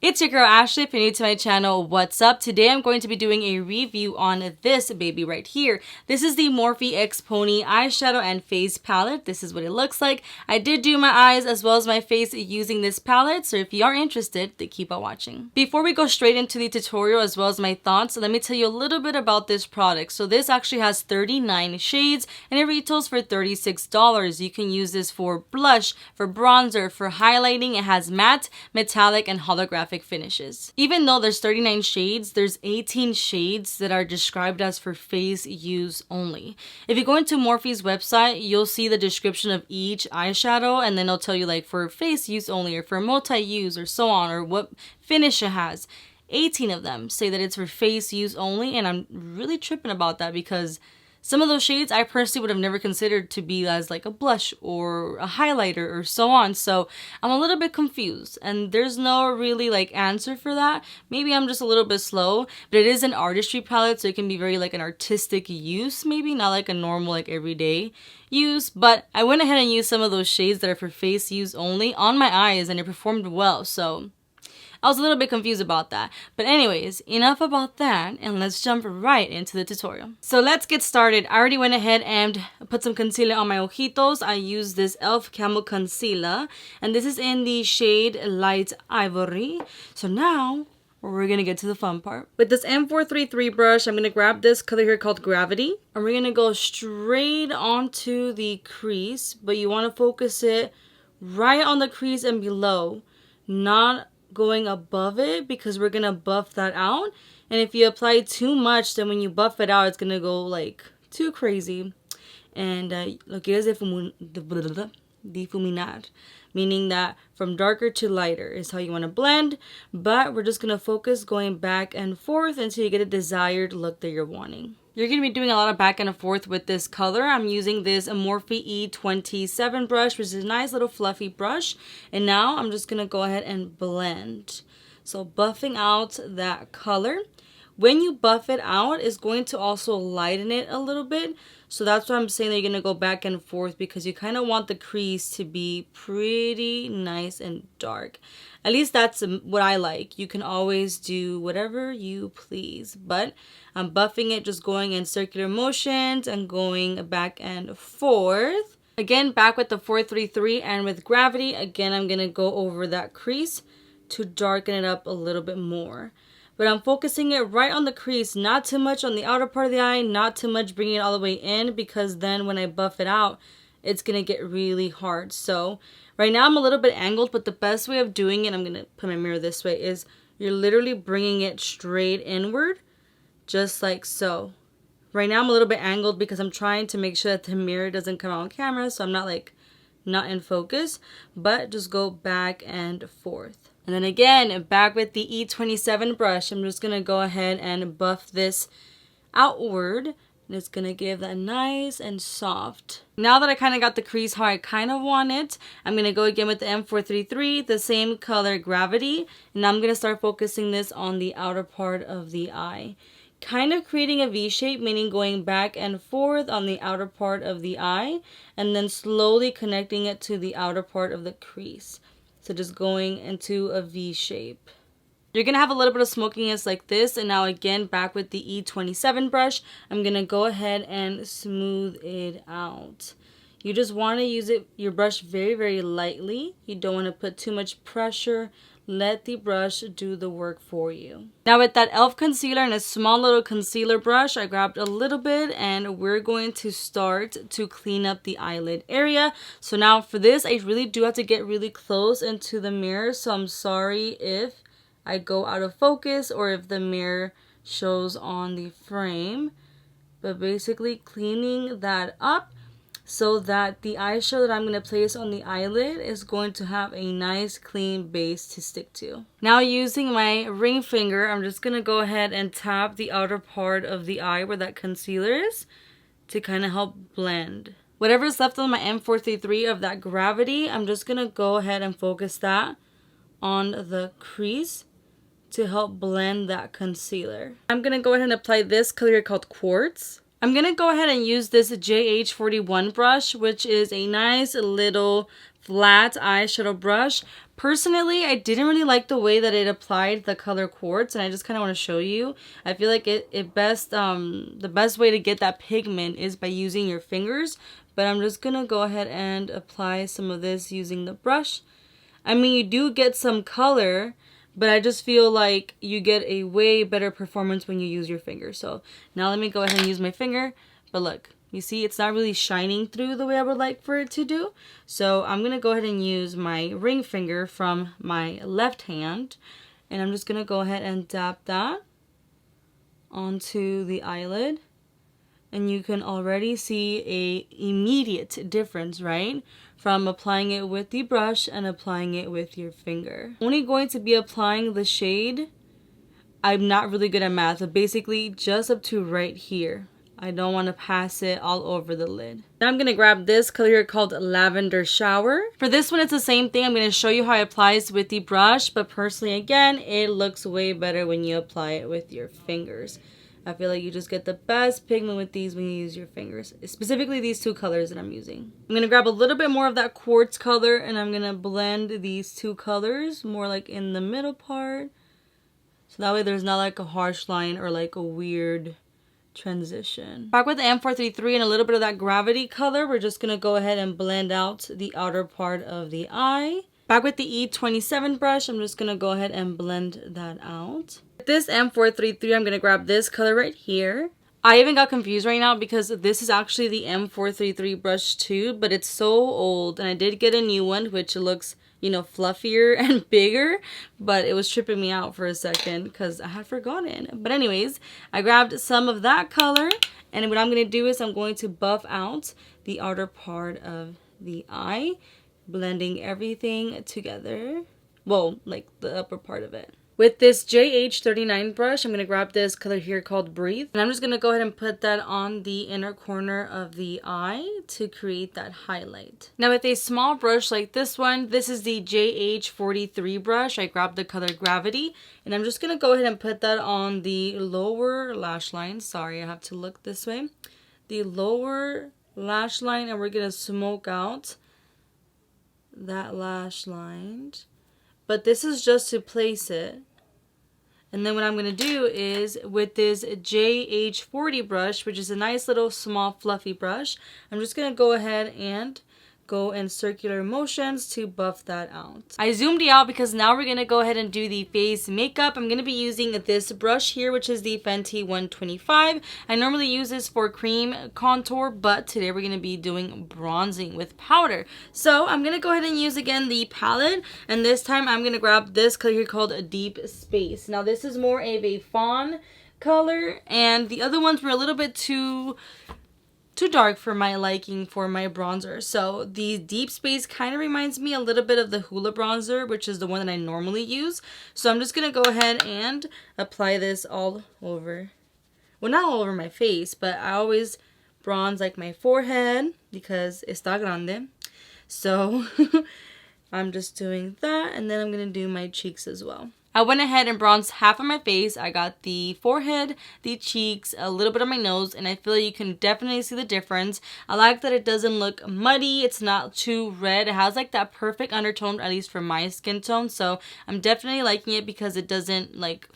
It's your girl Ashley. If you're new to my channel, what's up? Today I'm going to be doing a review on this baby right here. This is the Morphe X Pony eyeshadow and face palette. This is what it looks like. I did do my eyes as well as my face using this palette, so if you are interested, then keep on watching. Before we go straight into the tutorial as well as my thoughts, let me tell you a little bit about this product. So this actually has 39 shades and it retails for $36. You can use this for blush, for bronzer, for highlighting. It has matte, metallic, and holographic finishes. Even though there's 39 shades, there's 18 shades that are described as for face use only. If you go into Morphe's website, you'll see the description of each eyeshadow, and then it'll tell you like for face use only or for multi-use or so on, or what finish it has. 18 of them say that it's for face use only, and I'm really tripping about that because some of those shades I personally would have never considered to be as like a blush or a highlighter or so on. So I'm a little bit confused and there's no really like answer for that. Maybe I'm just a little bit slow, but it is an artistry palette, so it can be very like an artistic use, maybe not like a normal like everyday use. But I went ahead and used some of those shades that are for face use only on my eyes and it performed well. So I was a little bit confused about that. But anyways, enough about that, and let's jump right into the tutorial. So let's get started. I already went ahead and put some concealer on my ojitos. I used this e.l.f. Camo Concealer, and this is in the shade Light Ivory. So now we're gonna get to the fun part. With this M433 brush, I'm gonna grab this color here called Gravity, and we're gonna go straight onto the crease, but you wanna focus it right on the crease and below, not going above it, because we're gonna buff that out. And if you apply too much, then when you buff it out, it's gonna go like too crazy. And lo quieres difuminar, meaning that from darker to lighter is how you want to blend. But we're just gonna focus going back and forth until you get a desired look that you're wanting. You're going to be doing a lot of back and forth with this color. I'm using this Morphe E27 brush, which is a nice little fluffy brush. And now I'm just going to go ahead and blend. So buffing out that color. When you buff it out, it's going to also lighten it a little bit. So that's why I'm saying that you're going to go back and forth, because you kind of want the crease to be pretty nice and dark. At least that's what I like. You can always do whatever you please. But I'm buffing it, just going in circular motions and going back and forth. Again, back with the 433 and with Gravity, again, I'm going to go over that crease to darken it up a little bit more. But I'm focusing it right on the crease, not too much on the outer part of the eye, not too much bringing it all the way in, because then when I buff it out, it's going to get really hard. So right now I'm a little bit angled, but the best way of doing it, I'm going to put my mirror this way, is you're literally bringing it straight inward, just like so. Right now I'm a little bit angled because I'm trying to make sure that the mirror doesn't come out on camera, so I'm not like not in focus, but just go back and forth. And then again, back with the E27 brush, I'm just going to go ahead and buff this outward. And it's going to give that nice and soft. Now that I kind of got the crease how I kind of want it, I'm going to go again with the M433, the same color Gravity. And I'm going to start focusing this on the outer part of the eye. Kind of creating a V shape, meaning going back and forth on the outer part of the eye. And then slowly connecting it to the outer part of the crease. So just going into a V shape. You're going to have a little bit of smokiness like this. And now again, back with the E27 brush, I'm going to go ahead and smooth it out. You just want to use your brush very, very lightly. You don't want to put too much pressure. Let the brush do the work for you. Now with that e.l.f. concealer and a small little concealer brush, I grabbed a little bit and we're going to start to clean up the eyelid area. So now for this, I really do have to get really close into the mirror. So I'm sorry if I go out of focus or if the mirror shows on the frame. But basically cleaning that up, so that the eyeshadow that I'm going to place on the eyelid is going to have a nice clean base to stick to. Now using my ring finger, I'm just going to go ahead and tap the outer part of the eye where that concealer is to kind of help blend. Whatever's left on my M433 of that Gravity, I'm just going to go ahead and focus that on the crease to help blend that concealer. I'm going to go ahead and apply this color called Quartz. I'm going to go ahead and use this JH41 brush, which is a nice little flat eyeshadow brush. Personally, I didn't really like the way that it applied the color Quartz, and I just kind of want to show you. I feel like the best way to get that pigment is by using your fingers, but I'm just going to go ahead and apply some of this using the brush. I mean, you do get some color, but I just feel like you get a way better performance when you use your finger. So now let me go ahead and use my finger. But look, you see it's not really shining through the way I would like for it to do. So I'm going to go ahead and use my ring finger from my left hand. And I'm just going to go ahead and dab that onto the eyelid. And you can already see a immediate difference, right? From applying it with the brush and applying it with your finger. I'm only going to be applying the shade. I'm not really good at math, but basically just up to right here. I don't want to pass it all over the lid. Now I'm going to grab this color here called Lavender Shower. For this one, it's the same thing. I'm going to show you how it applies with the brush, but personally, again, it looks way better when you apply it with your fingers. I feel like you just get the best pigment with these when you use your fingers. Specifically these two colors that I'm using. I'm going to grab a little bit more of that quartz color and I'm going to blend these two colors more like in the middle part. So that way there's not like a harsh line or like a weird transition. Back with the M433 and a little bit of that gravity color, we're just going to go ahead and blend out the outer part of the eye. Back with the E27 brush, I'm just going to go ahead and blend that out. With this M433, I'm going to grab this color right here. I even got confused right now because this is actually the M433 brush too, but it's so old. And I did get a new one, which looks, you know, fluffier and bigger, but it was tripping me out for a second because I had forgotten. But anyways, I grabbed some of that color, and what I'm going to do is I'm going to buff out the outer part of the eye, blending everything together. Well, like the upper part of it. With this JH39 brush, I'm going to grab this color here called Breathe. And I'm just going to go ahead and put that on the inner corner of the eye to create that highlight. Now with a small brush like this one, this is the JH43 brush. I grabbed the color Gravity. And I'm just going to go ahead and put that on the lower lash line. Sorry, I have to look this way. The lower lash line, and we're going to smoke out that lash line. But this is just to place it. And then what I'm going to do is with this JH40 brush, which is a nice little small fluffy brush, I'm just going to go ahead and go in circular motions to buff that out. I zoomed it out because now we're going to go ahead and do the face makeup. I'm going to be using this brush here, which is the Fenty 125. I normally use this for cream contour, but today we're going to be doing bronzing with powder. So I'm going to go ahead and use again the palette, and this time I'm going to grab this color here called a Deep Space. Now this is more of a fawn color, and the other ones were a little bit too dark for my liking for my bronzer. So the Deep Space kind of reminds me a little bit of the Hoola bronzer, which is the one that I normally use. So I'm just going to go ahead and apply this all over. Well, not all over my face, but I always bronze like my forehead because está grande. So I'm just doing that, and then I'm going to do my cheeks as well. I went ahead and bronzed half of my face. I got the forehead, the cheeks, a little bit on my nose, and I feel like you can definitely see the difference. I like that it doesn't look muddy. It's not too red. It has like that perfect undertone, at least for my skin tone. So I'm definitely liking it because it doesn't like...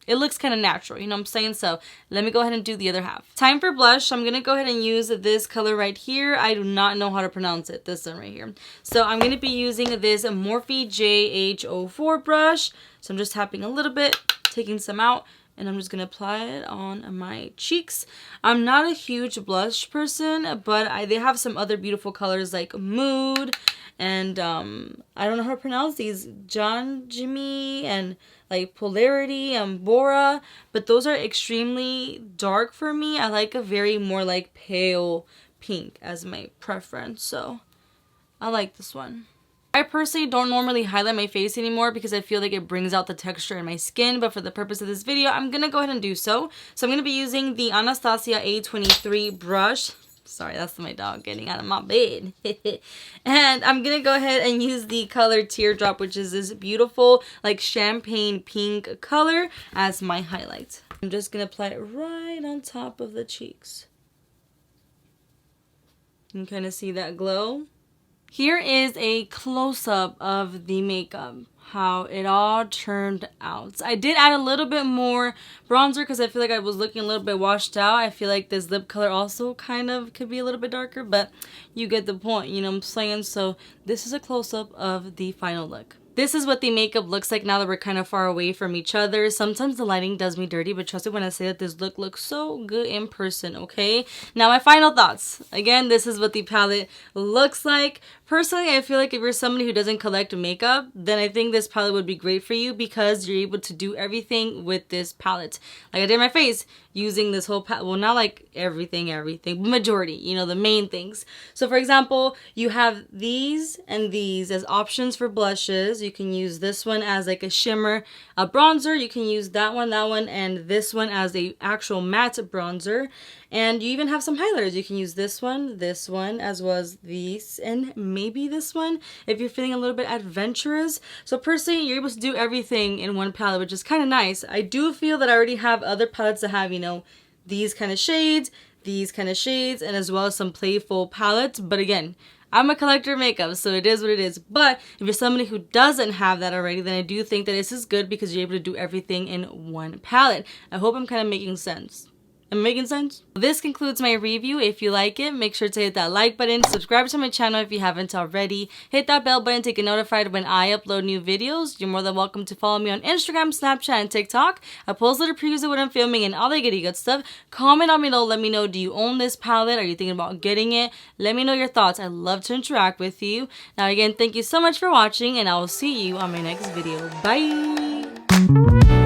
It looks kind of natural, you know what I'm saying? So let me go ahead and do the other half. Time for blush. I'm going to go ahead and use this color right here. I do not know how to pronounce it. This one right here. So I'm going to be using this Morphe JH04 brush. So I'm just tapping a little bit, taking some out, and I'm just going to apply it on my cheeks. I'm not a huge blush person, but they have some other beautiful colors like Mood and I don't know how to pronounce these, John Jimmy and like Polarity and Bora, but those are extremely dark for me. I like a very more like pale pink as my preference, so I like this one. I personally don't normally highlight my face anymore because I feel like it brings out the texture in my skin, but for the purpose of this video, I'm going to go ahead and do so. So I'm going to be using the Anastasia A23 brush. Sorry, that's my dog getting out of my bed. And I'm going to go ahead and use the color Teardrop, which is this beautiful like champagne pink color as my highlight. I'm just going to apply it right on top of the cheeks. You can kind of see that glow. Here is a close-up of the makeup, how it all turned out. I did add a little bit more bronzer because I feel like I was looking a little bit washed out. I feel like this lip color also kind of could be a little bit darker, but you get the point, you know what I'm saying? So this is a close-up of the final look. This is what the makeup looks like now that we're kind of far away from each other. Sometimes the lighting does me dirty, but trust me when I say that this look looks so good in person, okay? Now my final thoughts. Again, this is what the palette looks like. Personally, I feel like if you're somebody who doesn't collect makeup, then I think this palette would be great for you because you're able to do everything with this palette. Like I did my face using this whole palette. Well, not like everything, but majority, you know, the main things. So for example, you have these and these as options for blushes. You can use this one as like a shimmer, a bronzer. You can use that one, and this one as a actual matte bronzer. And you even have some highlighters. You can use this one, as well as these, and maybe this one if you're feeling a little bit adventurous. So personally, you're able to do everything in one palette, which is kind of nice. I do feel that I already have other palettes that have, you know, these kind of shades, and as well as some playful palettes. But again, I'm a collector of makeup, so it is what it is. But if you're somebody who doesn't have that already, then I do think that this is good because you're able to do everything in one palette. I hope I'm kind of making sense. Am I making sense? This concludes my review. If you like it, make sure to hit that like button, subscribe to my channel if you haven't already, hit that bell button to get notified when I upload new videos. You're more than welcome to follow me on Instagram, Snapchat, and TikTok. I post little previews of what I'm filming and all that good stuff. Comment on below, let me know, do you own this palette? Are you thinking about getting it? Let me know your thoughts. I love to interact with you. Now again, thank you so much for watching, and I will see you on my next video. Bye!